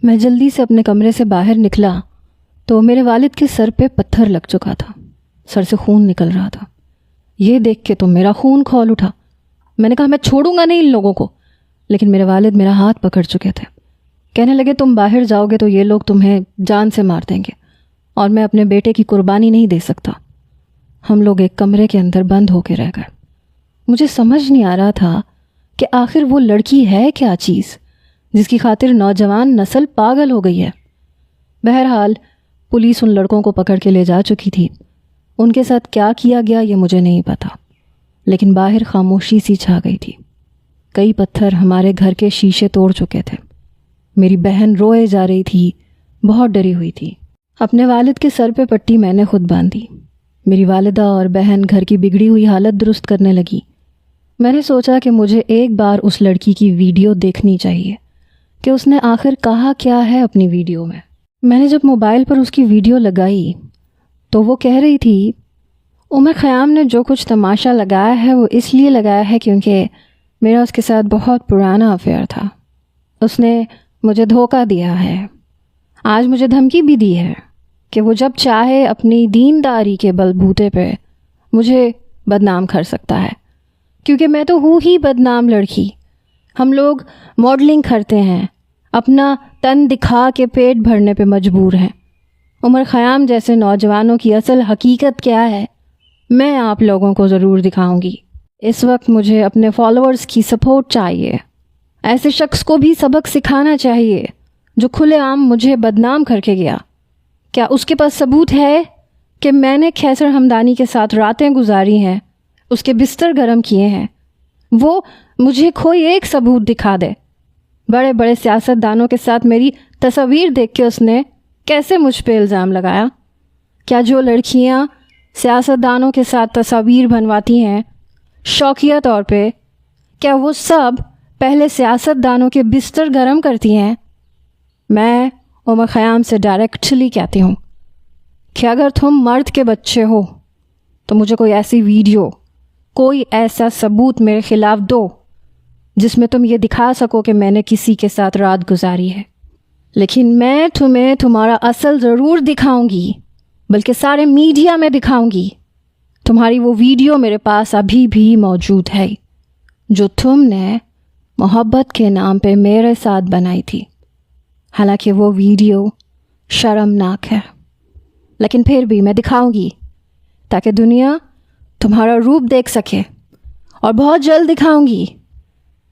میں جلدی سے اپنے کمرے سے باہر نکلا تو میرے والد کے سر پہ پتھر لگ چکا تھا، سر سے خون نکل رہا تھا۔ یہ دیکھ کے تو میرا خون کھول اٹھا۔ میں نے کہا میں چھوڑوں گا نہیں ان لوگوں کو، لیکن میرے والد میرا ہاتھ پکڑ چکے تھے۔ کہنے لگے تم باہر جاؤ گے تو یہ لوگ تمہیں جان سے مار دیں گے اور میں اپنے بیٹے کی قربانی نہیں دے سکتا۔ ہم لوگ ایک کمرے کے اندر بند ہو کے رہ گئے۔ مجھے سمجھ نہیں آ رہا تھا کہ آخر وہ لڑکی ہے کیا چیز جس کی خاطر نوجوان نسل پاگل ہو گئی ہے۔ بہرحال پولیس ان لڑکوں کو پکڑ کے لے جا چکی تھی۔ ان کے ساتھ کیا کیا گیا یہ مجھے نہیں پتا، لیکن باہر خاموشی سی چھا گئی تھی۔ کئی پتھر ہمارے گھر کے شیشے توڑ چکے تھے۔ میری بہن روئے جا رہی تھی، بہت ڈری ہوئی تھی۔ اپنے والد کے سر پہ پٹی میں نے خود باندھی۔ میری والدہ اور بہن گھر کی بگڑی ہوئی حالت درست کرنے لگی۔ میں نے سوچا کہ مجھے ایک بار اس لڑکی کی ویڈیو دیکھنی چاہیے کہ اس نے آخر کہا کیا ہے اپنی ویڈیو میں۔ میں نے جب موبائل پر اس کی ویڈیو لگائی تو وہ کہہ رہی تھی عمر خیام نے جو کچھ تماشا لگایا ہے وہ اس لیے لگایا ہے کیونکہ میرا اس کے ساتھ بہت پرانا افیئر تھا۔ اس نے مجھے دھوکہ دیا ہے، آج مجھے دھمکی بھی دی ہے کہ وہ جب چاہے اپنی دینداری کے بلبوتے پہ مجھے بدنام کر سکتا ہے، کیونکہ میں تو ہوں ہی بدنام لڑکی۔ ہم لوگ ماڈلنگ کرتے ہیں، اپنا تن دکھا کے پیٹ بھرنے پہ مجبور ہیں۔ عمر خیام جیسے نوجوانوں کی اصل حقیقت کیا ہے میں آپ لوگوں کو ضرور دکھاؤں گی۔ اس وقت مجھے اپنے فالوورز کی سپورٹ چاہیے۔ ایسے شخص کو بھی سبق سکھانا چاہیے جو کھلے عام مجھے بدنام کر کے گیا۔ کیا اس کے پاس ثبوت ہے کہ میں نے کیسر ہمدانی کے ساتھ راتیں گزاری ہیں، اس کے بستر گرم کیے ہیں؟ وہ مجھے کوئی ایک ثبوت دکھا دے۔ بڑے بڑے سیاست دانوں کے ساتھ میری تصاویر دیکھ کے اس نے کیسے مجھ پہ الزام لگایا؟ کیا جو لڑکیاں سیاست دانوں کے ساتھ تصاویر بنواتی ہیں شوقیہ طور پہ، کیا وہ سب پہلے سیاست دانوں کے بستر گرم کرتی ہیں؟ میں عمر خیام سے ڈائریکٹلی کہتی ہوں کہ اگر تم مرد کے بچے ہو تو مجھے کوئی ایسی ویڈیو، کوئی ایسا ثبوت میرے خلاف دو جس میں تم یہ دکھا سکو کہ میں نے کسی کے ساتھ رات گزاری ہے۔ لیکن میں تمہیں تمہارا اصل ضرور دکھاؤں گی، بلکہ سارے میڈیا میں دکھاؤں گی۔ تمہاری وہ ویڈیو میرے پاس ابھی بھی موجود ہے جو تم نے محبت کے نام پہ میرے ساتھ بنائی تھی۔ حالانکہ وہ ویڈیو شرمناک ہے، لیکن پھر بھی میں دکھاؤں گی تاکہ دنیا تمہارا روپ دیکھ سکے، اور بہت جلد دکھاؤں گی۔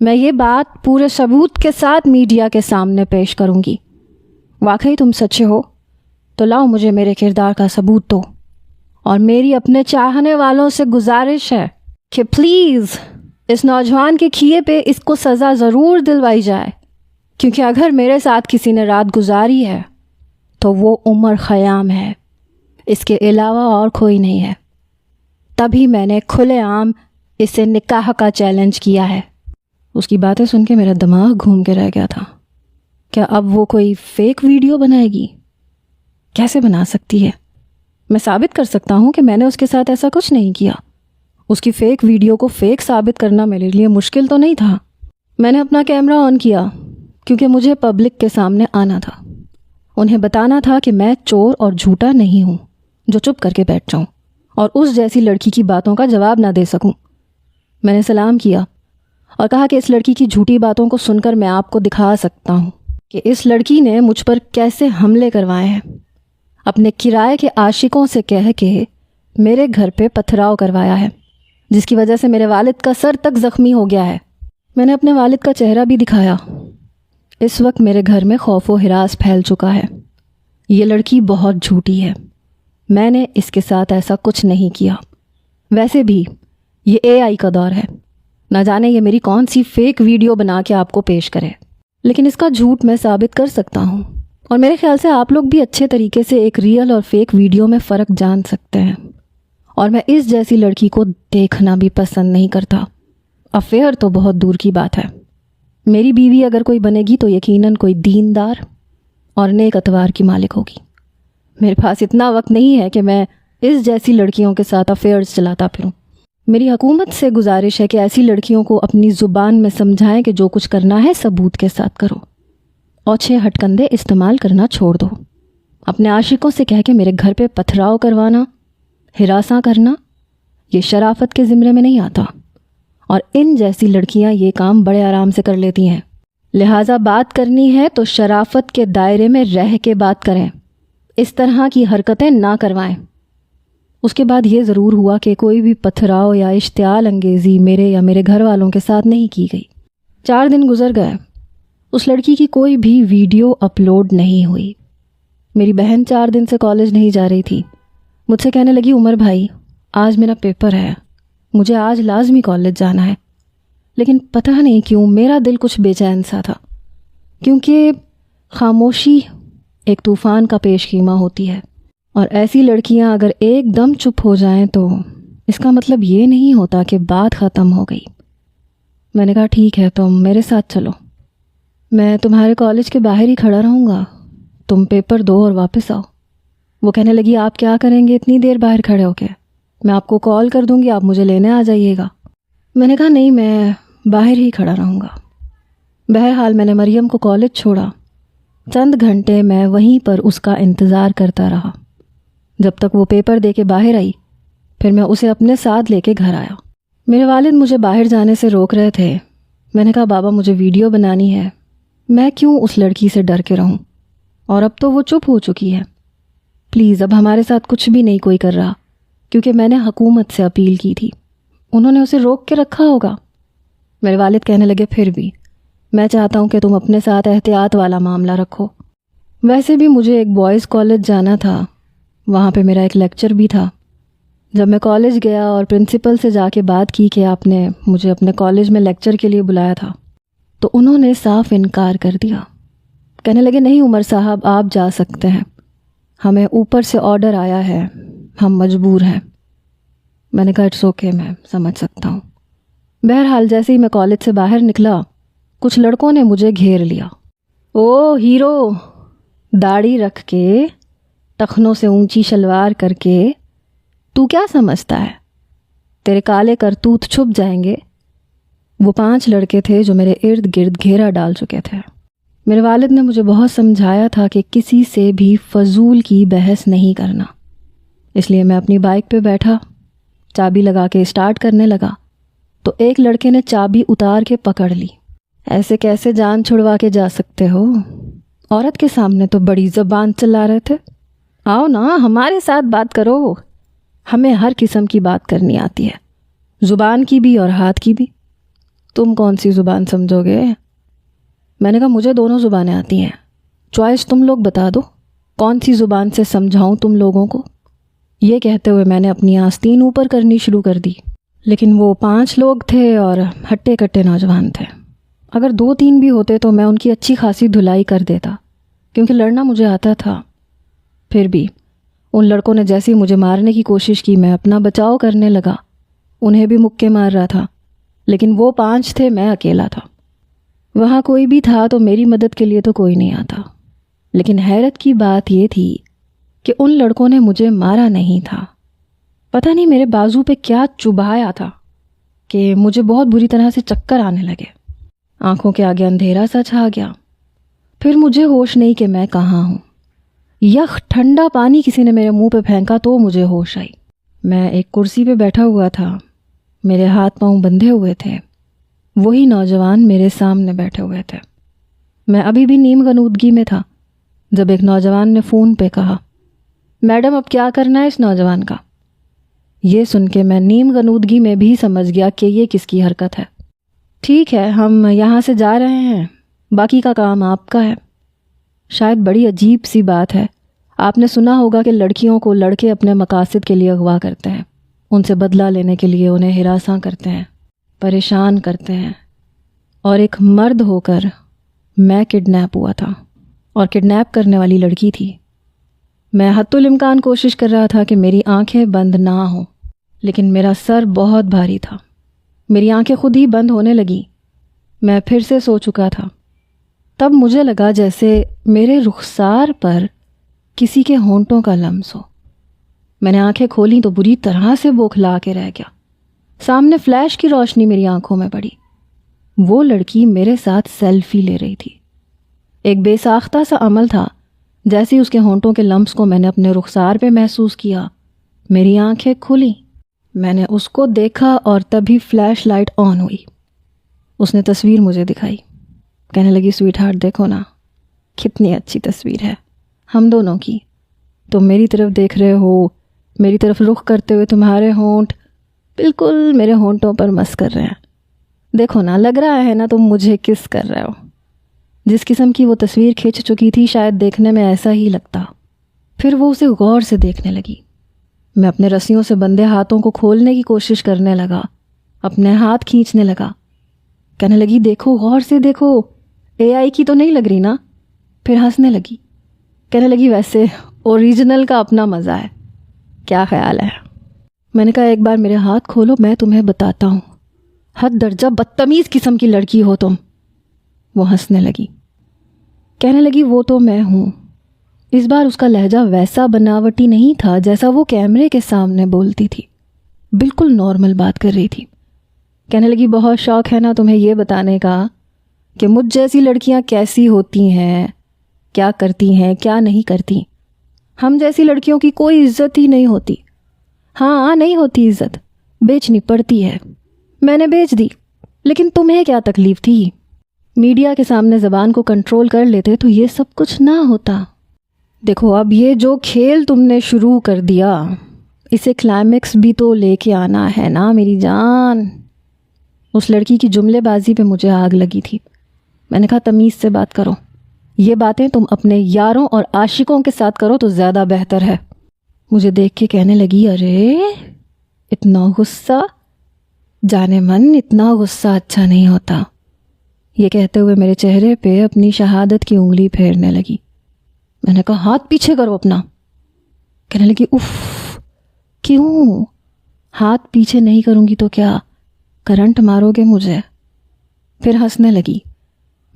میں یہ بات پورے ثبوت کے ساتھ میڈیا کے سامنے پیش کروں گی۔ واقعی تم سچے ہو تو لاؤ مجھے میرے کردار کا ثبوت دو، اور میری اپنے چاہنے والوں سے گزارش ہے کہ پلیز اس نوجوان کے کیے پہ اس کو سزا ضرور دلوائی جائے، کیونکہ اگر میرے ساتھ کسی نے رات گزاری ہے تو وہ عمر خیام ہے، اس کے علاوہ اور کوئی نہیں ہے۔ تبھی میں نے کھلے عام اسے نکاح کا چیلنج کیا ہے۔ اس کی باتیں سن کے میرا دماغ گھوم کے رہ گیا تھا۔ کیا اب وہ کوئی فیک ویڈیو بنائے گی؟ کیسے بنا سکتی ہے؟ میں ثابت کر سکتا ہوں کہ میں نے اس کے ساتھ ایسا کچھ نہیں کیا۔ اس کی فیک ویڈیو کو فیک ثابت کرنا میرے لیے مشکل تو نہیں تھا۔ میں نے اپنا کیمرہ آن کیا کیونکہ مجھے پبلک کے سامنے آنا تھا۔ انہیں بتانا تھا کہ میں چور اور جھوٹا نہیں ہوں جو چپ کر کے بیٹھ جاؤں اور اس جیسی لڑکی کی باتوں کا جواب نہ دے سکوں۔ میں نے سلام کیا اور کہا کہ اس لڑکی کی جھوٹی باتوں کو سن کر میں آپ کو دکھا سکتا ہوں کہ اس لڑکی نے مجھ پر کیسے حملے کروائے ہیں۔ اپنے کرائے کے عاشقوں سے کہہ کے میرے گھر پہ پتھراؤ کروایا ہے، جس کی وجہ سے میرے والد کا سر تک زخمی ہو گیا ہے۔ میں نے اپنے والد کا چہرہ بھی دکھایا۔ اس وقت میرے گھر میں خوف و ہراس پھیل چکا ہے۔ یہ لڑکی بہت جھوٹی ہے، میں نے اس کے ساتھ ایسا کچھ نہیں کیا۔ ویسے بھی یہ AI کا دور ہے، نہ جانے یہ میری کون سی فیک ویڈیو بنا کے آپ کو پیش کرے، لیکن اس کا جھوٹ میں ثابت کر سکتا ہوں۔ اور میرے خیال سے آپ لوگ بھی اچھے طریقے سے ایک ریئل اور فیک ویڈیو میں فرق جان سکتے ہیں، اور میں اس جیسی لڑکی کو دیکھنا بھی پسند نہیں کرتا۔ افیئر تو بہت دور کی بات ہے۔ میری بیوی اگر کوئی بنے گی تو یقیناً کوئی دیندار اور نیک اتوار کی مالک ہوگی۔ میرے پاس اتنا وقت نہیں ہے کہ میں اس جیسی لڑکیوں کے ساتھ افیئرز چلاتا پھروں۔ میری حکومت سے گزارش ہے کہ ایسی لڑکیوں کو اپنی زبان میں سمجھائیں کہ جو کچھ کرنا ہے ثبوت کے ساتھ کرو، اوچھے ہٹکندے استعمال کرنا چھوڑ دو. اپنے عاشقوں سے کہہ کے میرے گھر پہ پتھراؤ کروانا، ہراساں کرنا، یہ شرافت کے زمرے میں نہیں آتا. اور ان جیسی لڑکیاں یہ کام بڑے آرام سے کر لیتی ہیں. لہٰذا بات کرنی ہے تو شرافت کے دائرے میں رہ کے بات کریں، اس طرح کی حرکتیں نہ کروائیں. اس کے بعد یہ ضرور ہوا کہ کوئی بھی پتھراؤ یا اشتعال انگیزی میرے یا میرے گھر والوں کے ساتھ نہیں کی گئی. 4 دن گزر گئے، اس لڑکی کی کوئی بھی ویڈیو اپلوڈ نہیں ہوئی. میری بہن 4 دن سے کالج نہیں جا رہی تھی. مجھ سے کہنے لگی، عمر بھائی آج میرا پیپر ہے، مجھے آج لازمی کالج جانا ہے. لیکن پتہ نہیں کیوں میرا دل کچھ بے چین سا تھا، کیونکہ خاموشی ایک طوفان کا پیش خیمہ ہوتی ہے، اور ایسی لڑکیاں اگر ایک دم چپ ہو جائیں تو اس کا مطلب یہ نہیں ہوتا کہ بات ختم ہو گئی. میں نے کہا ٹھیک ہے، تم میرے ساتھ چلو، میں تمہارے کالج کے باہر ہی کھڑا رہوں گا، تم پیپر دو اور واپس آؤ. وہ کہنے لگی، آپ کیا کریں گے اتنی دیر باہر کھڑے ہو کے؟ میں آپ کو کال کر دوں گی، آپ مجھے لینے آ جائیے گا. میں نے کہا نہیں، میں باہر ہی کھڑا رہوں گا. بہرحال میں نے مریم کو کالج چھوڑا. چند گھنٹے میں وہیں پر اس کا انتظار کرتا رہا جب تک وہ پیپر دے کے باہر آئی. پھر میں اسے اپنے ساتھ لے کے گھر آیا. میرے والد مجھے باہر جانے سے روک رہے تھے. میں نے کہا بابا مجھے ویڈیو بنانی ہے، میں کیوں اس لڑکی سے ڈر کے رہوں، اور اب تو وہ چپ ہو چکی ہے. پلیز اب ہمارے ساتھ کچھ بھی نہیں کوئی کر رہا، کیونکہ میں نے حکومت سے اپیل کی تھی، انہوں نے اسے روک کے رکھا ہوگا. میرے والد کہنے لگے پھر بھی میں چاہتا ہوں کہ تم اپنے ساتھ احتیاط والا معاملہ رکھو. ویسے بھی مجھے ایک بوائز کالج جانا تھا، وہاں پہ میرا ایک لیکچر بھی تھا. جب میں کالج گیا اور پرنسپل سے جا کے بات کی کہ آپ نے مجھے اپنے کالج میں لیکچر کے لیے بلایا تھا، تو انہوں نے صاف انکار کر دیا. کہنے لگے نہیں عمر صاحب آپ جا سکتے ہیں، ہمیں اوپر سے آرڈر آیا ہے، ہم مجبور ہیں. میں نے کہا اٹس اوکے، میں سمجھ سکتا ہوں. بہرحال جیسے ہی میں کالج سے باہر نکلا، کچھ لڑکوں نے مجھے گھیر لیا. او ہیرو، داڑھی رکھ کے، ٹخنوں سے اونچی شلوار کر کے، تو کیا سمجھتا ہے تیرے کالے کرتوت چھپ جائیں گے؟ وہ 5 لڑکے تھے جو میرے ارد گرد گھیرا ڈال چکے تھے. میرے والد نے مجھے بہت سمجھایا تھا کہ کسی سے بھی فضول کی بحث نہیں کرنا. اس لیے میں اپنی بائک پہ بیٹھا، چابی لگا کے اسٹارٹ کرنے لگا تو ایک لڑکے نے چابی اتار کے پکڑ لی. ایسے کیسے جان چھڑوا کے جا سکتے ہو؟ عورت کے سامنے تو بڑی زبان چلا رہے تھے. آؤ نا ہمارے ساتھ بات کرو، ہمیں ہر قسم کی بات کرنی آتی ہے، زبان کی بھی اور ہاتھ کی بھی. تم کون سی زبان سمجھو گے؟ میں نے کہا مجھے دونوں زبانیں آتی ہیں، چوائس تم لوگ بتا دو، کون سی زبان سے سمجھاؤں تم لوگوں کو. یہ کہتے ہوئے میں نے اپنی آستین اوپر کرنی شروع کر دی. لیکن وہ 5 لوگ تھے اور ہٹے کٹے نوجوان تھے. اگر 2-3 بھی ہوتے تو میں ان کی اچھی خاصی دھلائی کر دیتا، کیونکہ لڑنا مجھے آتا تھا. پھر بھی ان لڑکوں نے جیسے ہی مجھے مارنے کی کوشش کی، میں اپنا بچاؤ کرنے لگا. انہیں بھی مکے مار رہا تھا، لیکن وہ 5 تھے، میں اکیلا تھا. وہاں کوئی بھی تھا تو میری مدد کے لیے تو کوئی نہیں آتا. لیکن حیرت کی بات یہ تھی کہ ان لڑکوں نے مجھے مارا نہیں تھا. پتہ نہیں میرے بازو پہ کیا چبھایا تھا کہ مجھے بہت بری طرح سے چکر آنے لگے، آنکھوں کے آگے اندھیرا سا چھا گیا. پھر مجھے ہوش نہیں کہ میں کہاں ہوں. یخ ٹھنڈا پانی کسی نے میرے منہ پہ پھینکا تو مجھے ہوش آئی. میں ایک کرسی پہ بیٹھا ہوا تھا، میرے ہاتھ پاؤں بندھے ہوئے تھے. وہی نوجوان میرے سامنے بیٹھے ہوئے تھے. میں ابھی بھی نیم غنودگی میں تھا جب ایک نوجوان نے فون پہ کہا، میڈم اب کیا کرنا ہے اس نوجوان کا؟ یہ سن کے میں نیم غنودگی میں بھی سمجھ گیا کہ یہ کس کی حرکت ہے. ٹھیک ہے، ہم یہاں سے جا رہے ہیں، باقی کا کام آپ کا ہے. شاید بڑی عجیب سی بات ہے، آپ نے سنا ہوگا کہ لڑکیوں کو لڑکے اپنے مقاصد کے لیے اغوا کرتے ہیں، ان سے بدلہ لینے کے لیے انہیں ہراساں کرتے ہیں، پریشان کرتے ہیں. اور ایک مرد ہو کر میں کڈنیپ ہوا تھا، اور کڈنیپ کرنے والی لڑکی تھی. میں حتی الامکان کوشش کر رہا تھا کہ میری آنکھیں بند نہ ہوں، لیکن میرا سر بہت بھاری تھا. میری آنکھیں خود ہی بند ہونے لگیں. میں پھر سے سو چکا تھا. تب مجھے لگا جیسے میرے رخسار پر کسی کے ہونٹوں کا لمس ہو. میں نے آنکھیں کھولیں تو بری طرح سے بوکھلا کے رہ گیا. سامنے فلیش کی روشنی میری آنکھوں میں پڑی. وہ لڑکی میرے ساتھ سیلفی لے رہی تھی. ایک بے ساختہ سا عمل تھا. جیسے ہی اس کے ہونٹوں کے لمس کو میں نے اپنے رخسار پہ محسوس کیا، میری آنکھیں کھلی. میں نے اس کو دیکھا اور تبھی فلیش لائٹ آن ہوئی. اس نے تصویر مجھے دکھائی. کہنے لگی سویٹ ہارٹ دیکھو نا، کتنی اچھی تصویر ہے ہم دونوں کی. تم میری طرف دیکھ رہے ہو، میری طرف رخ کرتے ہوئے تمہارے ہونٹ بالکل میرے ہونٹوں پر مس کر رہے ہیں. دیکھو نا، لگ رہا ہے نا تم مجھے کس کر رہے ہو. جس قسم کی وہ تصویر کھینچ چکی تھی شاید دیکھنے میں ایسا ہی لگتا. پھر وہ اسے غور سے دیکھنے لگی. میں اپنے رسیوں سے بندھے ہاتھوں کو کھولنے کی کوشش کرنے لگا، اپنے ہاتھ کھینچنے لگا. کہنے لگی دیکھو، غور سے دیکھو، اے آئی کی تو نہیں لگ رہی نا. پھر ہنسنے لگی. کہنے لگی ویسے اوریجنل کا اپنا مزہ ہے، کیا خیال ہے؟ میں نے کہا ایک بار میرے ہاتھ کھولو، میں تمہیں بتاتا ہوں. حد درجہ بدتمیز قسم کی لڑکی ہو تم. وہ ہنسنے لگی. کہنے لگی وہ تو میں ہوں. اس بار اس کا لہجہ ویسا بناوٹی نہیں تھا جیسا وہ کیمرے کے سامنے بولتی تھی. بالکل نارمل بات کر رہی تھی. کہنے لگی بہت شوق ہے نا تمہیں یہ بتانے کا کہ مجھ جیسی لڑکیاں کیسی ہوتی ہیں، کیا کرتی ہیں، کیا نہیں کرتی. ہم جیسی لڑکیوں کی کوئی عزت ہی نہیں ہوتی. ہاں نہیں ہوتی عزت، بیچنی پڑتی ہے. میں نے بیچ دی، لیکن تمہیں کیا تکلیف تھی؟ میڈیا کے سامنے زبان کو کنٹرول کر لیتے تو یہ سب کچھ نہ ہوتا. دیکھو اب یہ جو کھیل تم نے شروع کر دیا، اسے کلائمیکس بھی تو لے کے آنا ہے نا میری جان. اس لڑکی کی جملے بازی پہ مجھے آگ لگی تھی. میں نے کہا تمیز سے بات کرو، یہ باتیں تم اپنے یاروں اور عاشقوں کے ساتھ کرو تو زیادہ بہتر ہے. مجھے دیکھ کے کہنے لگی ارے اتنا غصہ، جانے من اتنا غصہ اچھا نہیں ہوتا. یہ کہتے ہوئے میرے چہرے پہ اپنی شہادت کی انگلی پھیرنے لگی. میں نے کہا ہاتھ پیچھے کرو اپنا. کہنے لگی اف، کیوں؟ ہاتھ پیچھے نہیں کروں گی تو کیا کرنٹ مارو گے مجھے؟ پھر ہنسنے لگی.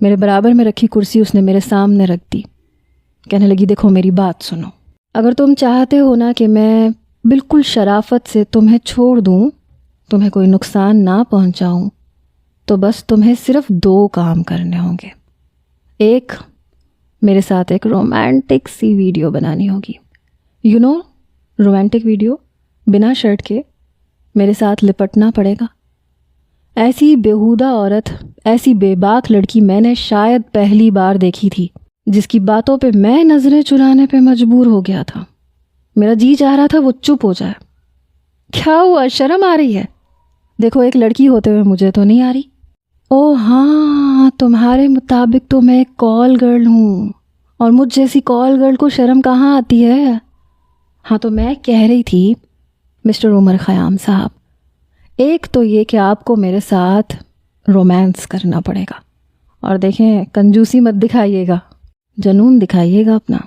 میرے برابر میں رکھی کرسی اس نے میرے سامنے رکھ دی. کہنے لگی دیکھو میری بات سنو، اگر تم چاہتے ہو نا کہ میں بالکل شرافت سے تمہیں چھوڑ دوں، تمہیں کوئی نقصان نہ پہنچاؤں، تو بس تمہیں صرف 2 کام کرنے ہوں گے. ایک، میرے ساتھ ایک رومانٹک سی ویڈیو بنانی ہوگی. رومانٹک ویڈیو بنا شرٹ کے میرے ساتھ لپٹنا پڑے گا. ایسی بیہودہ عورت، ایسی بے باک لڑکی میں نے شاید پہلی بار دیکھی تھی جس کی باتوں پہ میں نظریں چرانے پہ مجبور ہو گیا تھا. میرا جی چاہ رہا تھا وہ چپ ہو جائے. کیا ہوا، شرم آ رہی ہے؟ دیکھو ایک لڑکی ہوتے ہوئے مجھے تو نہیں آ رہی. او ہاں، تمہارے مطابق تو میں ایک کال گرل ہوں، اور مجھ جیسی کال گرل کو شرم کہاں آتی ہے؟ ہاں تو میں کہہ رہی تھی مسٹر عمر خیام صاحب، ایک تو یہ کہ آپ کو میرے ساتھ رومانس کرنا پڑے گا. اور دیکھیں کنجوسی مت دکھائیے گا، جنون دکھائیے گا اپنا.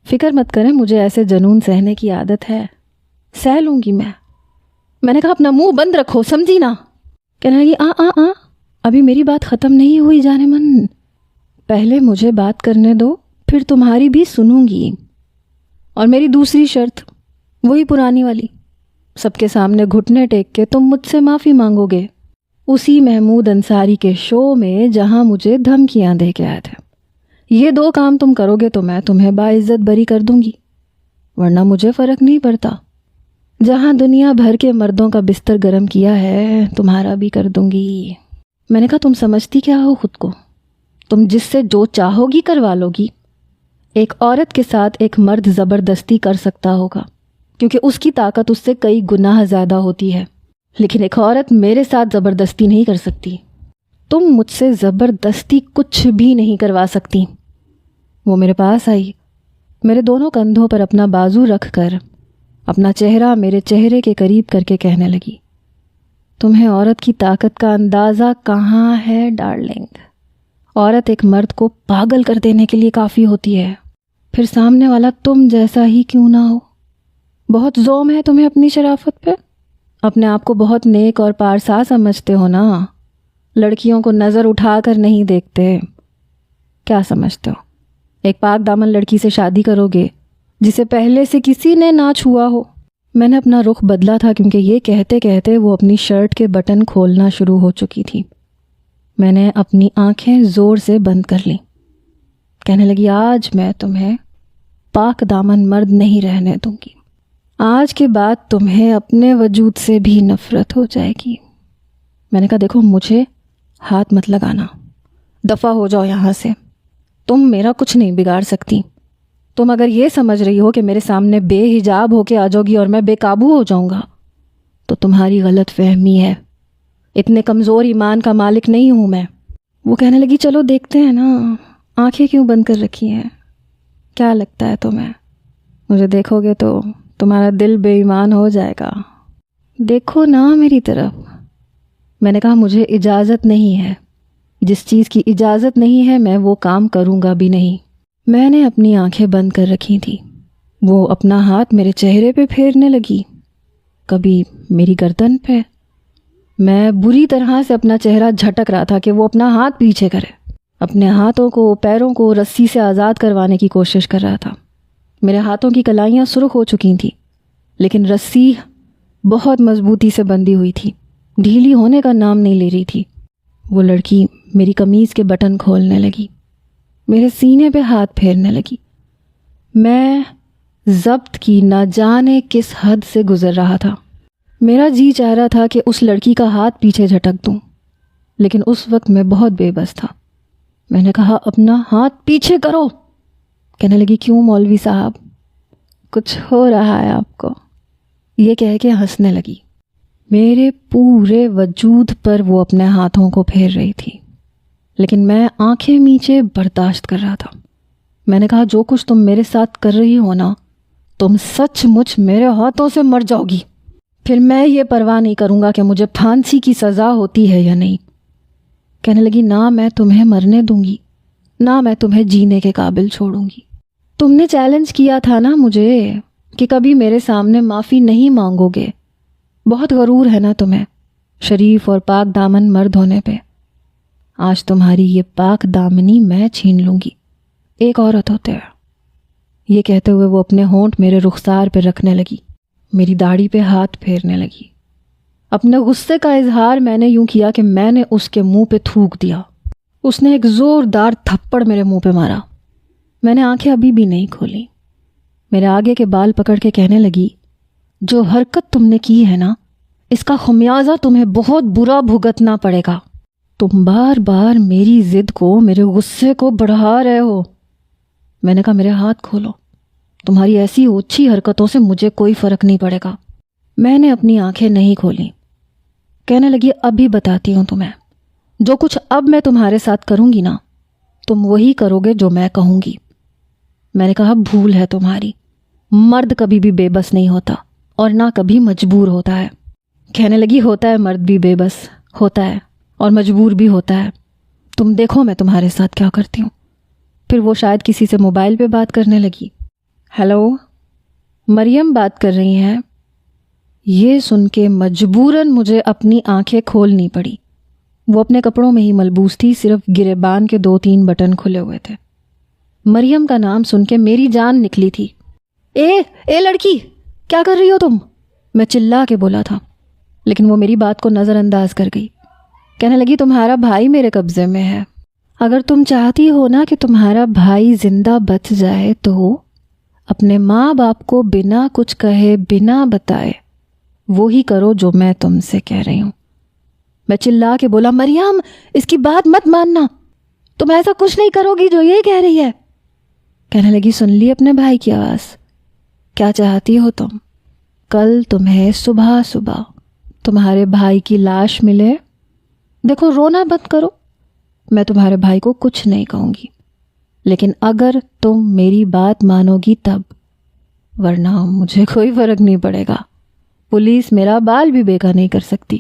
فکر مت کریں، مجھے ایسے جنون سہنے کی عادت ہے، سہ لوں گی میں. میں نے کہا اپنا منہ بند رکھو، سمجھی نا؟ کہنے لگی آ ابھی میری بات ختم نہیں ہوئی جانے من، پہلے مجھے بات کرنے دو، پھر تمہاری بھی سنوں گی. اور میری دوسری شرط وہی پرانی والی، سب کے سامنے گھٹنے ٹیک کے تم مجھ سے معافی مانگو گے، اسی محمود انصاری کے شو میں جہاں مجھے دھمکیاں دے کے آئے تھے. یہ 2 کام تم کرو گے تو میں تمہیں باعزت بری کر دوں گی، ورنہ مجھے فرق نہیں پڑتا. جہاں دنیا بھر کے مردوں کا بستر گرم کیا ہے تمہارا بھی کر دوں گی. میں نے کہا تم سمجھتی کیا ہو خود کو؟ تم جس سے جو چاہو گی کروا لو گی. ایک عورت کے ساتھ ایک مرد زبردستی کر سکتا ہوگا کیونکہ اس کی طاقت اس سے کئی گناہ زیادہ ہوتی ہے، لیکن ایک عورت میرے ساتھ زبردستی نہیں کر سکتی. تم مجھ سے زبردستی کچھ بھی نہیں کروا سکتی. وہ میرے پاس آئی، میرے دونوں کندھوں پر اپنا بازو رکھ کر اپنا چہرہ میرے چہرے کے قریب کر کے کہنے لگی تمہیں عورت کی طاقت کا اندازہ کہاں ہے ڈارلنگ؟ عورت ایک مرد کو پاگل کر دینے کے لیے کافی ہوتی ہے، پھر سامنے والا تم جیسا ہی کیوں نہ ہو. بہت زوم ہے تمہیں اپنی شرافت پہ، اپنے آپ کو بہت نیک اور پارسا سمجھتے ہو نا، لڑکیوں کو نظر اٹھا کر نہیں دیکھتے. کیا سمجھتے ہو ایک پاک دامن لڑکی سے شادی کرو گے جسے پہلے سے کسی نے نہ چھوا ہو؟ میں نے اپنا رخ بدلا تھا کیونکہ یہ کہتے کہتے وہ اپنی شرٹ کے بٹن کھولنا شروع ہو چکی تھی. میں نے اپنی آنکھیں زور سے بند کر لیں. کہنے لگی آج میں تمہیں پاک دامن مرد نہیں رہنے دوں گی، آج کے بعد تمہیں اپنے وجود سے بھی نفرت ہو جائے گی۔ میں نے کہا دیکھو مجھے ہاتھ مت لگانا، دفع ہو جاؤ یہاں سے، تم میرا کچھ نہیں بگاڑ سکتی۔ تم اگر یہ سمجھ رہی ہو کہ میرے سامنے بے حجاب ہو کے آ جاؤ گی اور میں بے قابو ہو جاؤں گا تو تمہاری غلط فہمی ہے، اتنے کمزور ایمان کا مالک نہیں ہوں میں۔ وہ کہنے لگی چلو دیکھتے ہیں نا، آنکھیں کیوں بند کر رکھی ہیں؟ کیا لگتا ہے تمہیں مجھے دیکھو گے تو تمہارا دل بے ایمان ہو جائے گا؟ دیکھو نا میری طرف۔ میں نے کہا مجھے اجازت نہیں ہے، جس چیز کی اجازت نہیں ہے میں وہ کام کروں گا بھی نہیں۔ میں نے اپنی آنکھیں بند کر رکھی تھی، وہ اپنا ہاتھ میرے چہرے پہ پھیرنے لگی، کبھی میری گردن پہ۔ میں بری طرح سے اپنا چہرہ جھٹک رہا تھا کہ وہ اپنا ہاتھ پیچھے کرے، اپنے ہاتھوں کو پیروں کو رسی سے آزاد کروانے کی کوشش کر رہا تھا۔ میرے ہاتھوں کی کلائیاں سرخ ہو چکی تھیں، لیکن رسی بہت مضبوطی سے بندھی ہوئی تھی، ڈھیلی ہونے کا نام نہیں لے رہی تھی۔ وہ لڑکی میری قمیض کے بٹن کھولنے لگی، میرے سینے پہ ہاتھ پھیرنے لگی۔ میں ضبط کی نہ جانے کس حد سے گزر رہا تھا۔ میرا جی چاہ رہا تھا کہ اس لڑکی کا ہاتھ پیچھے جھٹک دوں، لیکن اس وقت میں بہت بے بس تھا۔ میں نے کہا اپنا ہاتھ پیچھے کرو۔ کہنے لگی کیوں مولوی صاحب، کچھ ہو رہا ہے آپ کو؟ یہ کہہ کے ہنسنے لگی۔ میرے پورے وجود پر وہ اپنے ہاتھوں کو پھیر رہی تھی، لیکن میں آنکھیں میچے برداشت کر رہا تھا۔ میں نے کہا جو کچھ تم میرے ساتھ کر رہی ہو نا، تم سچ مچ میرے ہاتھوں سے مر جاؤ گی، پھر میں یہ پرواہ نہیں کروں گا کہ مجھے پھانسی کی سزا ہوتی ہے یا نہیں۔ کہنے لگی نہ میں تمہیں مرنے دوں گی، نہ میں تمہیں جینے کے قابل چھوڑوں گی۔ تم نے چیلنج کیا تھا نا مجھے کہ کبھی میرے سامنے معافی نہیں مانگو گے، بہت غرور ہے نا تمہیں شریف اور پاک دامن مرد ہونے پہ۔ آج تمہاری یہ پاک دامنی میں چھین لوں گی ایک عورت ہوتے ہیں۔ یہ کہتے ہوئے وہ اپنے ہونٹ میرے رخسار پہ رکھنے لگی، میری داڑھی پہ ہاتھ پھیرنے لگی۔ اپنے غصے کا اظہار میں نے یوں کیا کہ میں نے اس کے منہ پہ تھوک دیا۔ اس نے ایک زوردار تھپڑ میرے منہ پہ مارا۔ میں نے آنکھیں ابھی بھی نہیں کھولی۔ میرے آگے کے بال پکڑ کے کہنے لگی جو حرکت تم نے کی ہے نا، اس کا خمیازہ تمہیں بہت برا بھگتنا پڑے گا۔ تم بار بار میری ضد کو، میرے غصے کو بڑھا رہے ہو۔ میں نے کہا میرے ہاتھ کھولو، تمہاری ایسی اوچھی حرکتوں سے مجھے کوئی فرق نہیں پڑے گا۔ میں نے اپنی آنکھیں نہیں کھولیں۔ کہنے لگی ابھی بتاتی ہوں تمہیں، جو کچھ اب میں تمہارے ساتھ کروں گی نا، تم وہی کرو گے جو میں کہوں گی۔ میں نے کہا بھول ہے تمہاری، مرد کبھی بھی بے بس نہیں ہوتا اور نہ کبھی مجبور ہوتا ہے۔ کہنے لگی ہوتا ہے مرد بھی بے بس ہوتا ہے اور مجبور بھی ہوتا ہے، تم دیکھو میں تمہارے ساتھ کیا کرتی ہوں۔ پھر وہ شاید کسی سے موبائل پہ بات کرنے لگی۔ ہیلو، مریم بات کر رہی ہیں؟ یہ سن کے مجبوراً مجھے اپنی آنکھیں کھولنی پڑی۔ وہ اپنے کپڑوں میں ہی ملبوس تھی، صرف گریبان کے 2-3 بٹن کھلے ہوئے تھے۔ مریم کا نام سن کے میری جان نکلی تھی۔ اے لڑکی، کیا کر رہی ہو تم؟ میں چلا کے بولا تھا، لیکن وہ میری بات کو نظر انداز کر گئی۔ کہنے لگی تمہارا بھائی میرے قبضے میں ہے، اگر تم چاہتی ہو نا کہ تمہارا بھائی زندہ بچ جائے تو اپنے ماں باپ کو بنا کچھ کہے، بنا بتائے وہی کرو جو میں تم سے کہہ رہی ہوں۔ میں چلا کے بولا مریم اس کی بات مت ماننا، تم ایسا کچھ نہیں کرو گی جو یہ کہہ رہی ہے۔ کہنے لگی سن لی اپنے بھائی کی آواز؟ کیا چاہتی ہو تم؟ کل تمہیں صبح صبح تمہارے بھائی کی لاش ملے؟ دیکھو رونا بند کرو، میں تمہارے بھائی کو کچھ نہیں کہوں گی، لیکن اگر تم میری بات مانو گی تب، ورنہ مجھے کوئی فرق نہیں پڑے گا، پولیس میرا بال بھی بیکا نہیں کر سکتی،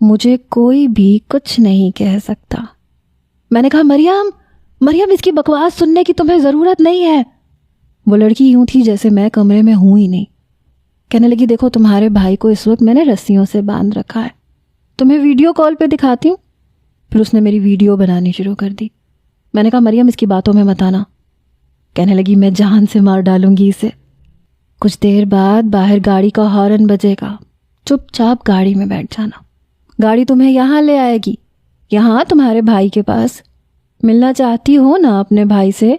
مجھے کوئی بھی کچھ نہیں کہہ سکتا۔ میں نے کہا مریم اس کی بکواس سننے کی تمہیں ضرورت نہیں ہے۔ وہ لڑکی یوں تھی جیسے میں کمرے میں ہوں ہی نہیں۔ کہنے لگی دیکھو تمہارے بھائی کو اس وقت میں نے رسیوں سے باندھ رکھا ہے، تمہیں ویڈیو کال پہ دکھاتی ہوں۔ پھر اس نے میری ویڈیو بنانی شروع کر دی۔ میں نے کہا مریم اس کی باتوں میں مت آنا۔ کہنے لگی میں جان سے مار ڈالوں گی اسے۔ کچھ دیر بعد باہر گاڑی کا ہارن بجے گا، چپ چاپ گاڑی میں بیٹھ جانا، گاڑی تمہیں یہاں لے آئے گی، یہاں تمہارے بھائی کے پاس۔ ملنا چاہتی ہو نا اپنے بھائی سے؟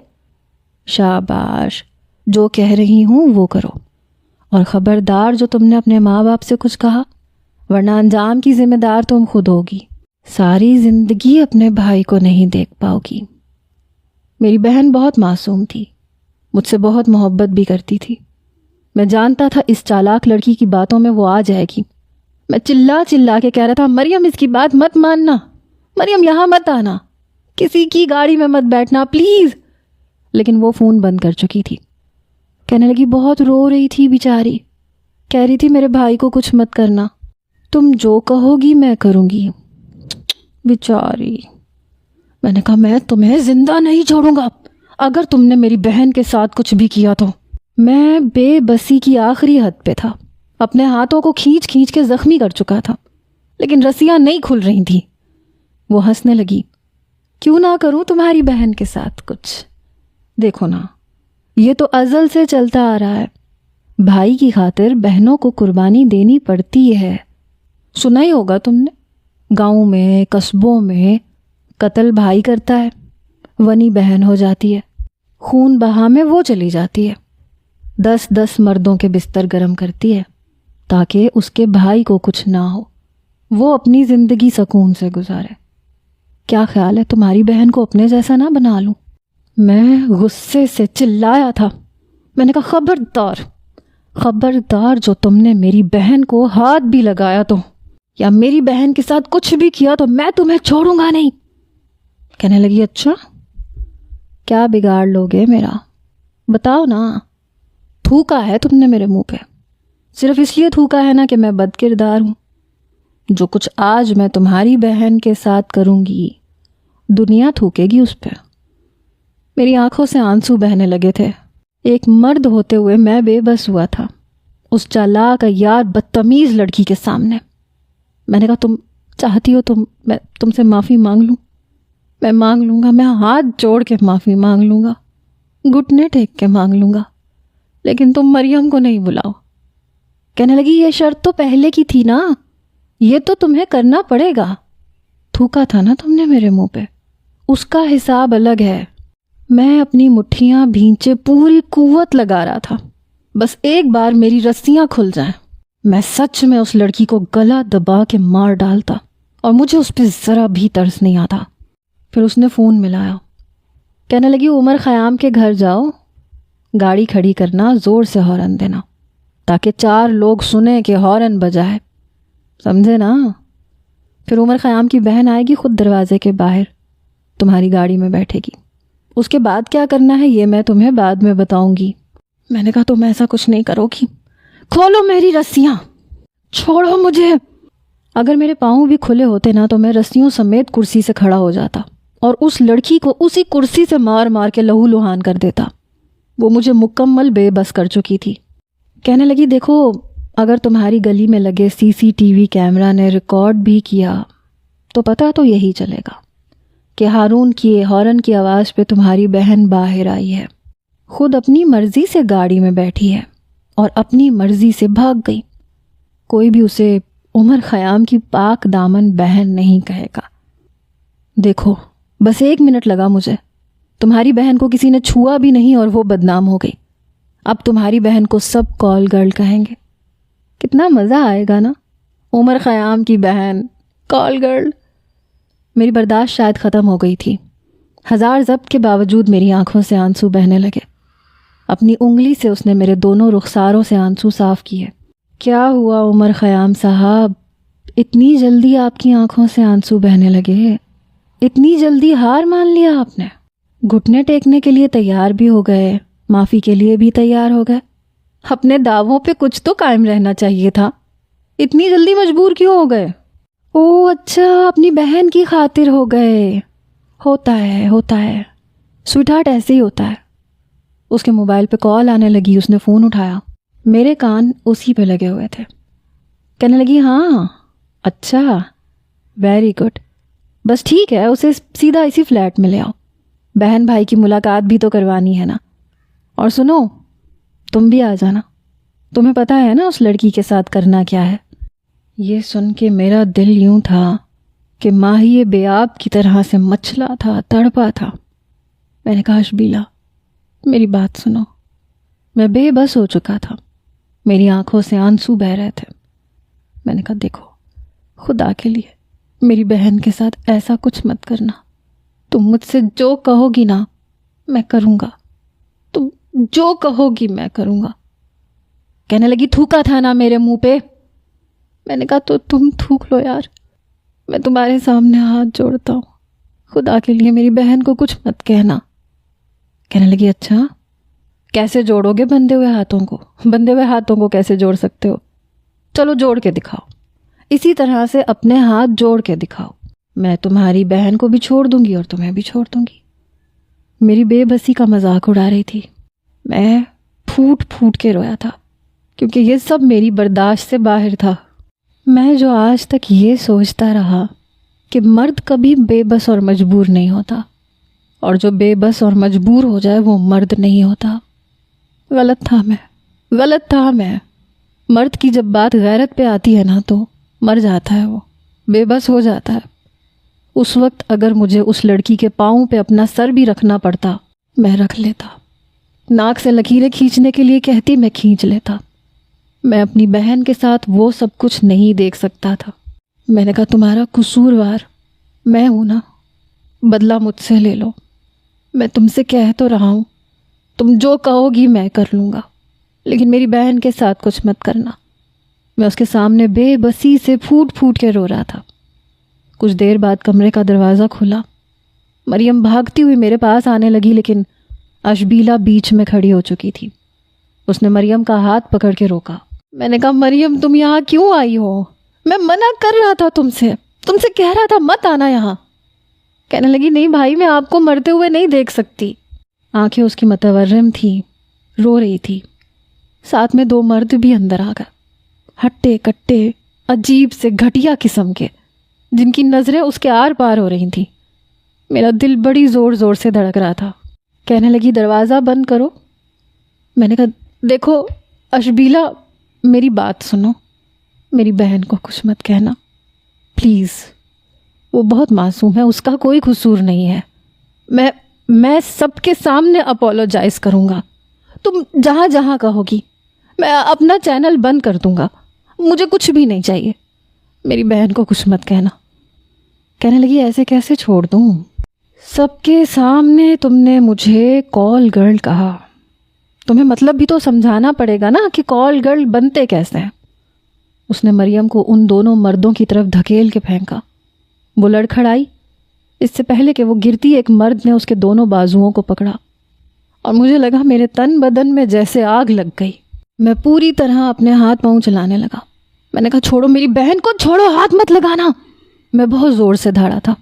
شاباش، جو کہہ رہی ہوں وہ کرو، اور خبردار جو تم نے اپنے ماں باپ سے کچھ کہا، ورنہ انجام کی ذمہ دار تم خود ہوگی۔ ساری زندگی اپنے بھائی کو نہیں دیکھ پاؤ گی۔ میری بہن بہت معصوم تھی، مجھ سے بہت محبت بھی کرتی تھی۔ میں جانتا تھا اس چالاک لڑکی کی باتوں میں وہ آ جائے گی۔ میں چلا چلا کے کہہ رہا تھا، مریم اس کی بات مت ماننا، مریم یہاں مت آنا، کسی کی گاڑی میں مت بیٹھنا پلیز۔ لیکن وہ فون بند کر چکی تھی۔ کہنے لگی، بہت رو رہی تھی بیچاری، کہہ رہی تھی میرے بھائی کو کچھ مت کرنا، تم جو کہو گی میں کروں گی۔ بیچاری۔ میں نے کہا میں تمہیں زندہ نہیں چھوڑوں گا اگر تم نے میری بہن کے ساتھ کچھ بھی کیا تو۔ میں بے بسی کی آخری حد پہ تھا، اپنے ہاتھوں کو کھینچ کھینچ کے زخمی کر چکا تھا، لیکن رسیاں نہیں کھل رہی تھیں۔ وہ ہنسنے لگی، کیوں نہ کروں تمہاری بہن کے ساتھ کچھ؟ دیکھو نا، یہ تو ازل سے چلتا آ رہا ہے، بھائی کی خاطر بہنوں کو قربانی دینی پڑتی ہے۔ سنا ہی ہوگا تم نے، گاؤں میں قصبوں میں قتل بھائی کرتا ہے، ونی بہن ہو جاتی ہے، خون بہا میں وہ چلی جاتی ہے، 10 مردوں کے بستر گرم کرتی ہے تاکہ اس کے بھائی کو کچھ نہ ہو، وہ اپنی زندگی سکون سے گزارے۔ کیا خیال ہے تمہاری بہن کو اپنے جیسا نہ بنا لوں؟ میں غصے سے چلایا تھا، میں نے کہا خبردار، خبردار جو تم نے میری بہن کو ہاتھ بھی لگایا تو، یا میری بہن کے ساتھ کچھ بھی کیا تو میں تمہیں چھوڑوں گا نہیں۔ کہنے لگی، اچھا کیا بگاڑ لوگے میرا؟ بتاؤ نا۔ تھوکا ہے تم نے میرے منہ پہ، صرف اس لیے تھوکا ہے نا کہ میں بد کردار ہوں۔ جو کچھ آج میں تمہاری بہن کے ساتھ کروں گی، دنیا تھوکے گی اس پہ۔ میری آنکھوں سے آنسو بہنے لگے تھے۔ ایک مرد ہوتے ہوئے میں بے بس ہوا تھا اس چالاک یار بدتمیز لڑکی کے سامنے۔ میں نے کہا، تم چاہتی ہو تو میں تم سے معافی مانگ لوں؟ میں مانگ لوں گا، میں ہاتھ جوڑ کے معافی مانگ لوں گا، گھٹنے ٹیک کے مانگ لوں گا، لیکن تم مریم کو نہیں بلاؤ۔ کہنے لگی، یہ شرط تو پہلے کی تھی نا، یہ تو تمہیں کرنا پڑے گا۔ تھوکا تھا نا تم نے میرے منہ پہ، اس کا حساب الگ ہے۔ میں اپنی مٹھیاں بھینچے پوری قوت لگا رہا تھا، بس ایک بار میری رسیاں کھل جائیں، میں سچ میں اس لڑکی کو گلا دبا کے مار ڈالتا، اور مجھے اس پہ ذرا بھی ترس نہیں آتا۔ پھر اس نے فون ملایا، کہنے لگی، عمر خیام کے گھر جاؤ، گاڑی کھڑی کرنا، زور سے ہارن دینا تاکہ 4 لوگ سنیں کہ ہارن بجا ہے، سمجھے نا؟ پھر عمر خیام کی بہن آئے گی خود دروازے کے باہر، تمہاری گاڑی میں بیٹھے گی۔ اس کے بعد کیا کرنا ہے یہ میں تمہیں بعد میں بتاؤں گی۔ میں نے کہا، تم ایسا کچھ نہیں کرو گی، کھولو میری رسیاں، چھوڑو مجھے۔ اگر میرے پاؤں بھی کھلے ہوتے نا تو میں رسیوں سمیت کرسی سے کھڑا ہو جاتا اور اس لڑکی کو اسی کرسی سے مار مار کے لہو لہان کر دیتا۔ وہ مجھے مکمل بے بس کر چکی تھی۔ کہنے لگی، دیکھو اگر تمہاری گلی میں لگے CCTV کیمرہ نے ریکارڈ بھی کیا تو پتہ تو یہی چلے گا کہ ہارون کی ہارن کی آواز پہ تمہاری بہن باہر آئی ہے، خود اپنی مرضی سے گاڑی میں بیٹھی ہے اور اپنی مرضی سے بھاگ گئی۔ کوئی بھی اسے عمر خیام کی پاک دامن بہن نہیں کہے گا۔ دیکھو بس 1 منٹ لگا مجھے، تمہاری بہن کو کسی نے چھوا بھی نہیں اور وہ بدنام ہو گئی۔ اب تمہاری بہن کو سب کال گرل کہیں گے، کتنا مزہ آئے گا نا، عمر خیام کی بہن کال گرل۔ میری برداشت شاید ختم ہو گئی تھی، 1000 ضبط کے باوجود میری آنکھوں سے آنسو بہنے لگے۔ اپنی انگلی سے اس نے میرے دونوں رخساروں سے آنسو صاف کیے۔ کیا ہوا عمر خیام صاحب، اتنی جلدی آپ کی آنکھوں سے آنسو بہنے لگے؟ اتنی جلدی ہار مان لیا آپ نے؟ گھٹنے ٹیکنے کے لیے تیار بھی ہو گئے، معافی کے لیے بھی تیار ہو گئے، اپنے دعووں پہ کچھ تو قائم رہنا چاہیے تھا، اتنی جلدی مجبور کیوں ہو گئے؟ او اچھا، اپنی بہن کی خاطر ہو گئے۔ ہوتا ہے سویٹ ہارٹ، ایسے ہی ہوتا ہے۔ اس کے موبائل پہ کال آنے لگی، اس نے فون اٹھایا، میرے کان اسی پہ لگے ہوئے تھے۔ کہنے لگی، ہاں اچھا ویری گڈ، بس ٹھیک ہے، اسے سیدھا اسی فلیٹ میں لے آؤ، بہن بھائی کی ملاقات بھی تو کروانی ہے نا۔ اور سنو، تم بھی آ جانا، تمہیں پتہ ہے نا اس لڑکی کے ساتھ کرنا کیا ہے۔ یہ سن کے میرا دل یوں تھا کہ ماہی بیاب کی طرح سے مچلا تھا، تڑپا تھا۔ میں نے کہا اشبیلا میری بات سنو۔ میں بے بس ہو چکا تھا، میری آنکھوں سے آنسو بہہ رہے تھے۔ میں نے کہا دیکھو خدا کے لیے میری بہن کے ساتھ ایسا کچھ مت کرنا، تم مجھ سے جو کہو گی نا میں کروں گا، تم جو کہو گی میں کروں گا۔ کہنے لگی تھوکا تھا نا میرے منہ پہ۔ میں نے کہا تو تم تھوک لو یار، میں تمہارے سامنے ہاتھ جوڑتا ہوں، خدا کے لیے میری بہن کو کچھ مت کہنا۔ کہنے لگی اچھا کیسے جوڑو گے بندھے ہوئے ہاتھوں کو؟ بندھے ہوئے ہاتھوں کو کیسے جوڑ سکتے ہو؟ چلو جوڑ کے دکھاؤ، اسی طرح سے اپنے ہاتھ جوڑ کے دکھاؤ، میں تمہاری بہن کو بھی چھوڑ دوں گی اور تمہیں بھی چھوڑ دوں گی۔ میری بے بسی کا مذاق اڑا رہی تھی۔ میں پھوٹ پھوٹ کے رویا تھا کیونکہ یہ سب میری برداشت سے باہر تھا۔ میں جو آج تک یہ سوچتا رہا کہ مرد کبھی بے بس اور مجبور نہیں ہوتا، اور جو بے بس اور مجبور ہو جائے وہ مرد نہیں ہوتا، غلط تھا میں۔ مرد کی جب بات غیرت پہ آتی ہے نا تو مر جاتا ہے، وہ بے بس ہو جاتا ہے۔ اس وقت اگر مجھے اس لڑکی کے پاؤں پہ اپنا سر بھی رکھنا پڑتا میں رکھ لیتا، ناک سے لکیریں کھینچنے کے لیے کہتی میں کھینچ لیتا۔ میں اپنی بہن کے ساتھ وہ سب کچھ نہیں دیکھ سکتا تھا۔ میں نے کہا تمہارا قصوروار میں ہوں نا، بدلہ مجھ سے لے لو، میں تم سے کہہ تو رہا ہوں، تم جو کہو گی میں کر لوں گا، لیکن میری بہن کے ساتھ کچھ مت کرنا۔ میں اس کے سامنے بے بسی سے پھوٹ پھوٹ کے رو رہا تھا۔ کچھ دیر بعد کمرے کا دروازہ کھلا، مریم بھاگتی ہوئی میرے پاس آنے لگی، لیکن اشبیلا بیچ میں کھڑی ہو چکی تھی۔ اس نے مریم کا ہاتھ پکڑ کے روکا۔ میں نے کہا مریم تم یہاں کیوں آئی ہو؟ میں منع کر رہا تھا تم سے کہہ رہا تھا مت آنا یہاں۔ کہنے لگی نہیں بھائی میں آپ کو مرتے ہوئے نہیں دیکھ سکتی۔ آنکھیں اس کی متورم تھی، رو رہی تھی۔ ساتھ میں 2 مرد بھی اندر آ گئے، ہٹے کٹے عجیب سے گھٹیا قسم کے، جن کی نظریں اس کے آر پار ہو رہی تھیں۔ میرا دل بڑی زور زور سے دھڑک رہا تھا۔ کہنے لگی دروازہ بند کرو۔ میں نے کہا دیکھو اشبیلا میری بات سنو، میری بہن کو کچھ مت کہنا پلیز، وہ بہت معصوم ہے، اس کا کوئی قصور نہیں ہے۔ میں سب کے سامنے اپولوجائز کروں گا، تم جہاں جہاں کہو گی، میں اپنا چینل بند کر دوں گا، مجھے کچھ بھی نہیں چاہیے، میری بہن کو کچھ مت کہنا۔ کہنے لگی ایسے کیسے چھوڑ دوں؟ سب کے سامنے تم نے مجھے کال گرل کہا، تمہیں مطلب بھی تو سمجھانا پڑے گا نا کہ کال گرل بنتے کیسے ہیں۔ اس نے مریم کو ان دونوں مردوں کی طرف دھکیل کے پھینکا۔ وہ لڑکھڑائی، اس سے پہلے کہ وہ گرتی ایک مرد نے اس کے دونوں بازوؤں کو پکڑا، اور مجھے لگا میرے تن بدن میں جیسے آگ لگ گئی۔ میں پوری طرح اپنے ہاتھ پاؤں چلانے لگا۔ میں نے کہا چھوڑو میری بہن کو، چھوڑو، ہاتھ مت لگانا۔ میں بہت زور سے دھاڑا تھا۔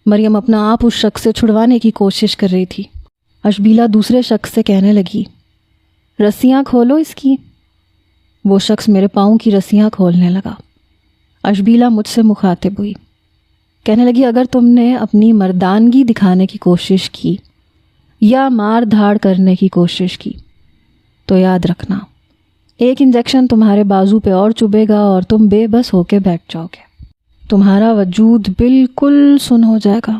مریم اپنا آپ اس شخص سے چھڑوانے کی کوشش کر رہی تھی۔ اشبیلا دوسرے شخص سے کہنے لگی رسیاں کھولو اس کی۔ وہ شخص میرے پاؤں کی رسیاں کھولنے لگا۔ اشبیلا مجھ سے مخاطب ہوئی، کہنے لگی اگر تم نے اپنی مردانگی دکھانے کی کوشش کی یا مار دھاڑ کرنے کی کوشش کی تو یاد رکھنا ایک انجیکشن تمہارے بازو پہ اور چبھے گا اور تم بے بس ہو کے بیٹھ جاؤ گے، تمہارا وجود بالکل سن ہو جائے گا۔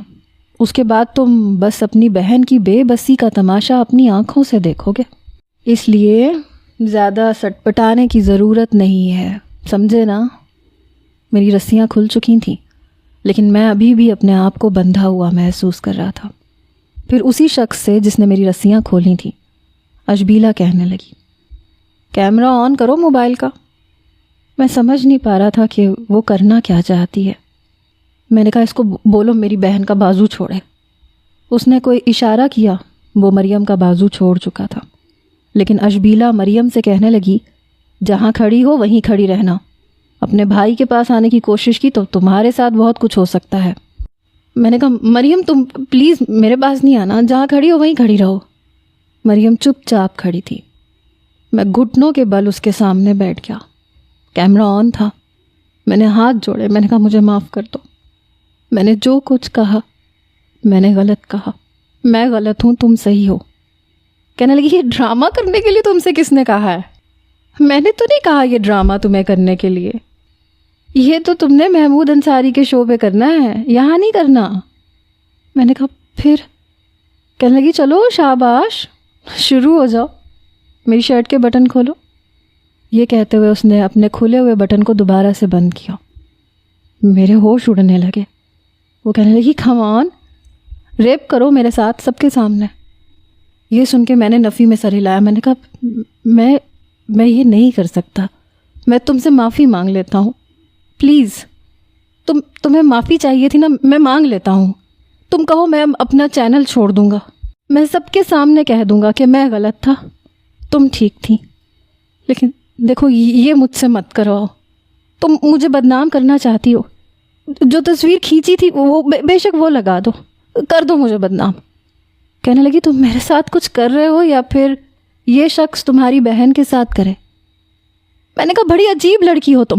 اس کے بعد تم بس اپنی بہن کی بے بسی کا تماشا اپنی آنکھوں سے دیکھو گے۔ اس لیے زیادہ سٹ پٹانے کی ضرورت نہیں ہے، سمجھے نا؟ میری رسیاں کھل چکی تھیں، لیکن میں ابھی بھی اپنے آپ کو بندھا ہوا محسوس کر رہا تھا۔ پھر اسی شخص سے جس نے میری رسیاں کھولی تھیں اشبیلا کہنے لگی کیمرہ آن کرو موبائل کا۔ میں سمجھ نہیں پا رہا تھا کہ وہ کرنا کیا چاہتی ہے۔ میں نے کہا اس کو بولو میری بہن کا بازو چھوڑے۔ اس نے کوئی اشارہ کیا، وہ مریم کا بازو چھوڑ چکا تھا، لیکن اشبیلا مریم سے کہنے لگی جہاں کھڑی ہو وہیں کھڑی رہنا، اپنے بھائی کے پاس آنے کی کوشش کی تو تمہارے ساتھ بہت کچھ ہو سکتا ہے۔ میں نے کہا مریم تم پلیز میرے پاس نہیں آنا، جہاں کھڑی ہو وہیں کھڑی رہو۔ مریم چپ چاپ کھڑی تھی۔ میں گھٹنوں کے بل اس کے سامنے بیٹھ گیا۔ کیمرہ آن تھا۔ میں نے ہاتھ جوڑے، میں نے کہا مجھے معاف کر دو، میں نے جو کچھ کہا میں نے غلط کہا، میں غلط ہوں، تم صحیح ہو۔ کہنے لگی یہ ڈرامہ کرنے کے لیے تم سے کس نے کہا ہے؟ میں نے تو نہیں کہا یہ ڈرامہ تمہیں کرنے کے لیے، یہ تو تم نے محمود انصاری کے شو پہ کرنا ہے، یہاں نہیں کرنا۔ میں نے کہا پھر؟ کہنے لگی چلو شاباش، شروع ہو جاؤ، میری شرٹ کے بٹن کھولو۔ یہ کہتے ہوئے اس نے اپنے کھلے ہوئے بٹن کو دوبارہ سے بند کیا۔ میرے ہوش اڑنے لگے۔ وہ کہنے لگی کم آن، ریپ کرو میرے ساتھ سب کے سامنے۔ یہ سن کے میں نے نفی میں سر ہلایا۔ میں نے کہا میں یہ نہیں کر سکتا، میں تم سے معافی مانگ لیتا ہوں، پلیز۔ تمہیں معافی چاہیے تھی نا، میں مانگ لیتا ہوں۔ تم کہو میں اپنا چینل چھوڑ دوں گا، میں سب کے سامنے کہہ دوں گا کہ میں غلط تھا، تم ٹھیک تھی، لیکن دیکھو یہ مجھ سے مت کرواؤ۔ تم مجھے بدنام کرنا چاہتی ہو، جو تصویر کھینچی تھی وہ بے شک وہ لگا دو، کر دو مجھے بدنام۔ کہنے لگی تم میرے ساتھ کچھ کر رہے ہو یا پھر یہ شخص تمہاری بہن کے ساتھ کرے؟ میں نے کہا بڑی عجیب لڑکی ہو تم،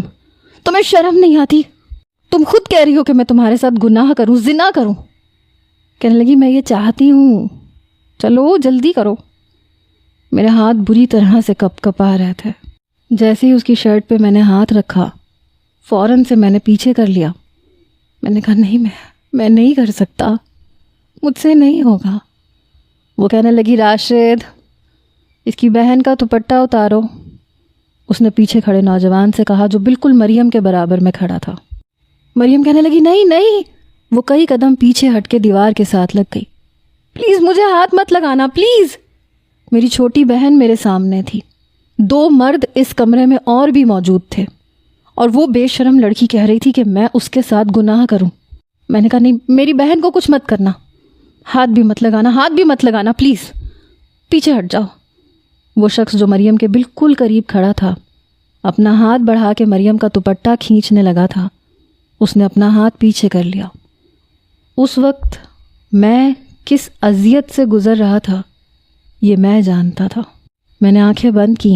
تمہیں شرم نہیں آتی؟ تم خود کہہ رہی ہو کہ میں تمہارے ساتھ گناہ کروں، زنا کروں۔ کہنے لگی میں یہ چاہتی ہوں، چلو جلدی کرو۔ میرے ہاتھ بری طرح سے کپ کپا رہے تھے۔ جیسے ہی اس کی شرٹ پہ میں نے ہاتھ رکھا، فوراً سے میں نے پیچھے کر لیا۔ میں نے کہا نہیں، میں نہیں کر سکتا، مجھ سے نہیں ہوگا۔ وہ کہنے لگی راشد، اس کی بہن کا دوپٹہ اتارو۔ اس نے پیچھے کھڑے نوجوان سے کہا جو بالکل مریم کے برابر میں کھڑا تھا۔ مریم کہنے لگی نہیں نہیں۔ وہ کئی قدم پیچھے ہٹ کے دیوار کے ساتھ لگ گئی۔ پلیز مجھے ہاتھ مت لگانا، پلیز۔ میری چھوٹی بہن میرے سامنے تھی، 2 مرد اس کمرے میں اور بھی موجود تھے، اور وہ بے شرم لڑکی کہہ رہی تھی کہ میں اس کے ساتھ گناہ کروں۔ میں نے کہا نہیں، میری بہن کو کچھ مت کرنا، ہاتھ بھی مت لگانا، پلیز پیچھے ہٹ جاؤ۔ وہ شخص جو مریم کے بالکل قریب کھڑا تھا اپنا ہاتھ بڑھا کے مریم کا دوپٹہ کھینچنے لگا تھا۔ اس نے اپنا ہاتھ پیچھے کر لیا۔ اس وقت میں کس اذیت سے گزر رہا تھا یہ میں جانتا تھا۔ میں نے آنکھیں بند کی،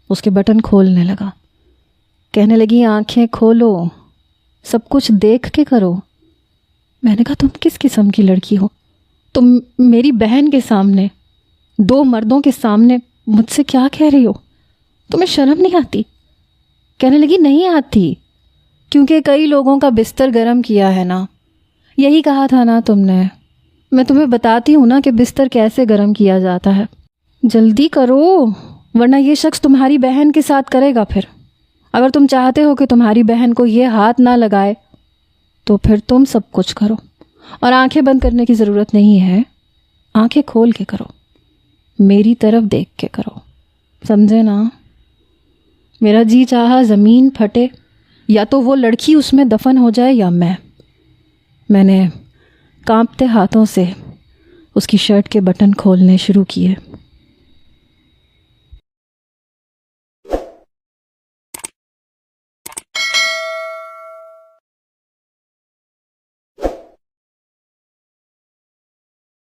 اس کے بٹن کھولنے لگا۔ کہنے لگی آنکھیں کھولو، سب کچھ دیکھ کے کرو۔ میں نے کہا تم کس قسم کی لڑکی ہو؟ تم میری بہن کے سامنے 2 مردوں کے سامنے مجھ سے کیا کہہ رہی ہو؟ تمہیں شرم نہیں آتی؟ کہنے لگی نہیں آتی، کیونکہ کئی لوگوں کا بستر گرم کیا ہے نا، یہی کہا تھا نا تم نے۔ میں تمہیں بتاتی ہوں نا کہ بستر کیسے گرم کیا جاتا ہے، جلدی کرو ورنہ یہ شخص تمہاری بہن کے ساتھ کرے گا۔ پھر اگر تم چاہتے ہو کہ تمہاری بہن کو یہ ہاتھ نہ لگائے تو پھر تم سب کچھ کرو، اور آنکھیں بند کرنے کی ضرورت نہیں ہے، آنکھیں کھول کے کرو، میری طرف دیکھ کے کرو، سمجھے نا؟ میرا جی چاہا زمین پھٹے، یا تو وہ لڑکی اس میں دفن ہو جائے یا میں نے کانپتے ہاتھوں سے اس کی شرٹ کے بٹن کھولنے شروع کیے۔